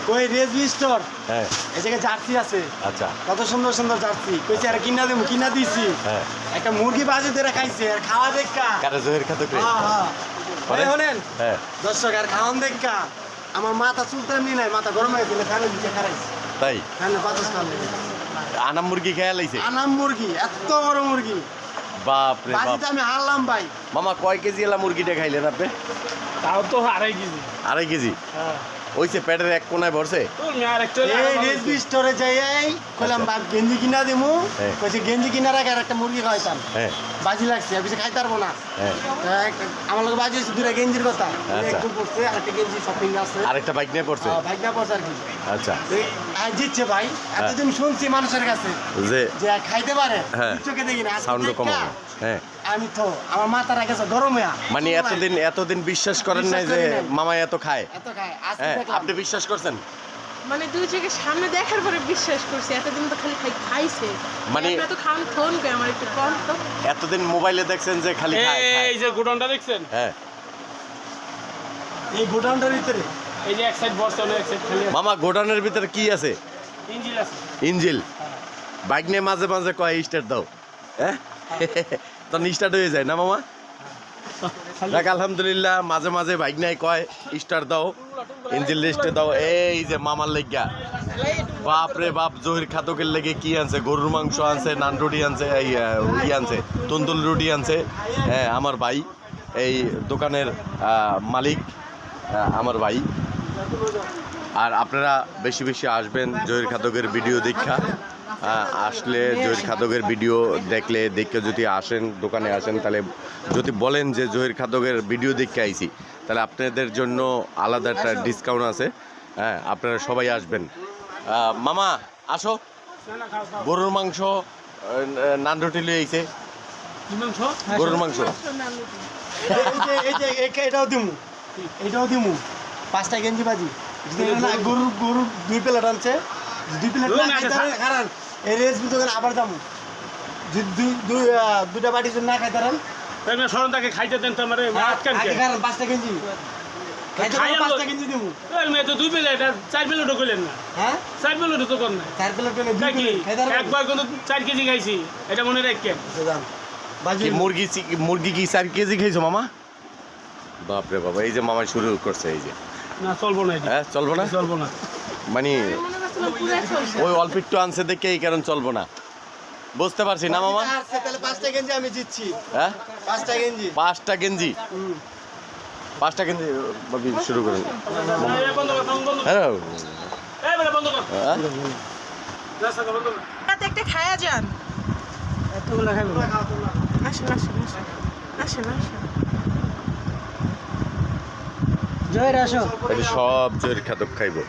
কই রেজিস্টার হ্যাঁ এই জায়গায় জার্সি আছে। আচ্ছা কত সুন্দর সুন্দর জার্সি কইছে আর কিনা দেবো কিনা দিছি। হ্যাঁ একটা মুরগি বাজে ধরে খাইছে আর খাওয়া দেখা। কারে জহির খাতকে হ্যাঁ হ্যাঁ পরে? শোনেন হ্যাঁ দর্শক আর খাওয়ান দেখা আমার মাথা চুলতে এমনি নাই মাথা গরম হয়ে গেলে ফ্যানে দিতে খারাইছে তাই ফ্যানে বাতাস খাওয়ালে আনাম মুরগি খেয়ে লাইছে আনাম মুরগি এত বড় মুরগি বাপ রে বাপ বাজিতে আমি হারলাম ভাই। মামা কয় কেজি এলা মুরগিটা খাইলেন আপনি তাও তো 2.5 কেজি। 2.5 কেজি হ্যাঁ ওইছে পেটের এক কোনায় ভরছে তোর মেয়ে আরেকটা এই রেজিস্টারে যাই কইলাম বা গেঞ্জি কিনা দিমু হ্যাঁ। কইছে গেঞ্জি কিনার আগে আর একটা মুরগি খাইতাম হ্যাঁ বাজি লাগছে বেশি খাইতে পারবো না। হ্যাঁ আমার লোক বাজি হচ্ছে দুটা গেঞ্জির কথা আচ্ছা। একটু পড়ছে আর একটা গেঞ্জি শপিং আছে আরেকটা বাইক নিয়ে পড়ছে ভাগ না পড়ছে আর কি আচ্ছা জিতছে ভাই এতদিন শুনছি মানুষের কাছে যে যে খাইতে পারে হ্যাঁ। চোখে দেখি না আজকে সাউন্ড কম দেখা, হ্যাঁ আমি তো আমার মাথার আগে গরম হয়ে মানে এতদিন বিশ্বাস করেন নাই যে বিশ্বাস করি নাই। মামা এত খায় এত খায় আজকে হ্যাঁ দেখলাম আপনি বিশ্বাস করছেন মানে দুই চোখের সামনে দেখার পরে বিশ্বাস করছি এতদিন তো খালি খাইছে মানে- আপনারা তো খাওয়ান ফোন করে আমার একটু কম তো এতদিন মোবাইলে দেখছেন যে খালি খায় খায়। এই যে গোডাউনটা দেখছেন হ্যাঁ এই গোডাউনটার ভিতরে এই যে এক সাইড বর্ষা হলো এক সাইড খালি মামা গোডাউনের ভিতরে কি আছে ইঞ্জিন আছে ইঞ্জিল বাইক নিয়ে মাঝে মাঝে কয় স্টার্ট দাও হ্যাঁ তখন স্টার্ট হয়ে যায় না মামা দেখ আলহামদুলিল্লাহ মাঝে মাঝে বাইক নাই কয় স্টার্ট দাও ইঞ্জিন লিস্টে দাও এই যে মামার লেগা বাপ রে বাপ জহির খাতকের লেগে কি আনছে গরুর মাংস আনছে নান রুটি আনছে এই আনছে তন্দুল রুটি আনছে হ্যাঁ আমার ভাই এই দোকানের মালিক আমার ভাই আর আপনারা বেশি বেশি আসবেন জহির খাতকের ভিডিও দেখা আসলে জহির খাতকের ভিডিও দেখলে দেখে যদি আসেন দোকানে আসেন তাহলে যদি বলেন যে জহির খাতকের ভিডিও দেখে আইছি তাহলে আপনাদের জন্য আলাদা একটা ডিসকাউন্ট আছে হ্যাঁ আপনারা সবাই আসবেন মামা আসো গরুর মাংস নান রুটি লিয়ে আইছে কি মাংস গরুর মাংস এটাও এটাও দিমু 5টা গেঞ্জি বাজি গরু গরু 2 প্লেট আনছে 2 প্লেট না খাইতে পারেন খারান এই রেস দোকানে আবার দামু দুটা বাটি যদি না খাইতে পারেন তাই না সরন্তাকে খাইতে দেন তো আমারে আটকান কে খারান 5টা গেঞ্জি খাইতে পারেন 5টা গেঞ্জি দিমু এই মেয়ে তো 2 প্লেট আর 4 প্লেট কইলেন না হ্যাঁ 4 প্লেট তো কর না 4 প্লেট পেলে 2 তাই কি প্লেট খাইতে পারেন একবার কিন্তু 4 কেজি খাইছি এটা মনে রাখেন বাজি কি মুরগি কি 4 কেজি খাইছো মামা বাপরে বাবা এই যে মামা শুরু করছে এই যে না চলবো না এটা হ্যাঁ চলবো না চলবো না মানে মনে করছিলাম পুরো চলছে ওই অল্প একটু আনছে দেখে এই কারণ চলবো না বুঝতে পারছি না মামা আচ্ছা তাহলে 5টা গেঞ্জি আমি জিতছি হ্যাঁ 5টা গেঞ্জি 5টা গেঞ্জি 5টা গেঞ্জি ভাবি শুরু করেন এই বন্ধ কর বন্ধ কর হ্যাঁ এই বলে বন্ধ কর হ্যাঁ? রাস্তা বন্ধ কর রাতে একটা খায়া যান এতগুলো খাইবো আসেন আসেন আসেন আসেন আসেন জয়ের আসো এটা সব জয়ের খাতক খাইবো